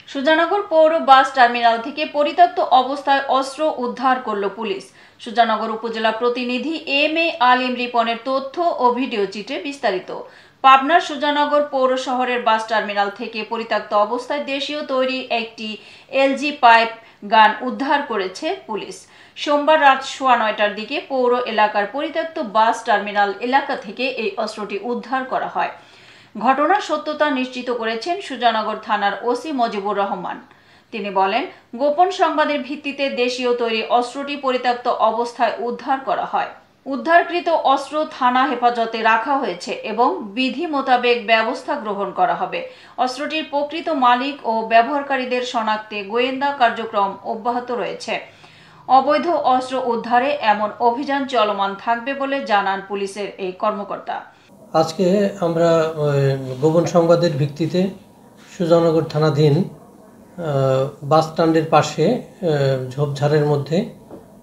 সুজানগর পৌর bus terminal থেকে পরিত্যক্ত অবস্থায় অস্ত্র উদ্ধার করল পুলিশ। সুজানগর উপজেলা প্রতিনিধি এম.এ. আলিম রিপনের তথ্য ও ভিডিও চিত্রে বিস্তারিত। পাবনার সুজানগর পৌর শহরের বাস টার্মিনাল থেকে পরিত্যক্ত অবস্থায় দেশীয় তৈরি একটি এলজি পাইপ গান উদ্ধার করেছে পুলিশ। সোমবার রাত 9:15টার দিকে পৌর এলাকার পরিত্যক্ত বাস টার্মিনাল এলাকা থেকে এই অস্ত্রটি উদ্ধার করা হয়। ঘটনার সত্যতা নিশ্চিত করেছেন সুজানগর থানার ওসি মজিবুর রহমান। তিনি বলেন, গোপন সংবাদের ভিত্তিতে দেশীয় তৈরি অস্ত্রটি পরিত্যক্ত অবস্থায় উদ্ধার করা হয়। উদ্ধারকৃত অস্ত্র থানা হেফাজতে রাখা হয়েছে এবং বিধি মোতাবেক ব্যবস্থা গ্রহণ করা হবে। অস্ত্রটির প্রকৃত মালিক ও ব্যবহারকারীদের শনাক্তে গোয়েন্দা কার্যক্রম অব্যাহত রয়েছে। অবৈধ অস্ত্র উদ্ধারে এমন অভিযান চলমান থাকবে বলে জানান পুলিশের এই কর্মকর্তা। আজকে আমরা গোপন সংবাদের ভিত্তিতে সুজানগর থানাধীন বাস স্ট্যান্ডের পাশে ঝোপঝাড়ের মধ্যে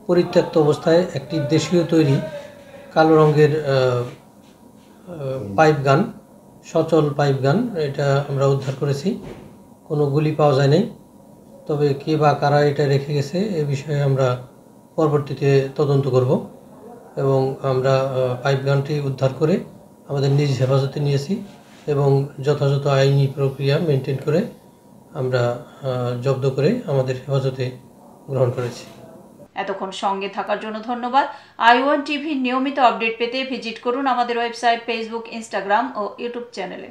পরিত্যক্ত অবস্থায় একটি দেশীয় তৈরি কালো রঙের পাইপ গান, সচল পাইপ গান, এটা আমরা উদ্ধার করেছি। কোনো গুলি পাওয়া যায় নাই, তবে কে বা কারা এটা রেখে গেছে এ বিষয়ে আমরা পরবর্তীতে তদন্ত করব এবং আমরা পাইপ গানটি উদ্ধার করে আমাদের নিজ হেফাজতে নিয়েছি এবং যথাযথ আইনি প্রক্রিয়া মেনটেন করে আমরা জব্দ করে আমাদের হেফাজতে গ্রহণ করেছি। এতক্ষণ সঙ্গে থাকার জন্য ধন্যবাদ। i1 টিভির নিয়মিত আপডেট পেতে ভিজিট করুন আমাদের ওয়েবসাইট, ফেসবুক, ইনস্টাগ্রাম ও ইউটিউব চ্যানেলে।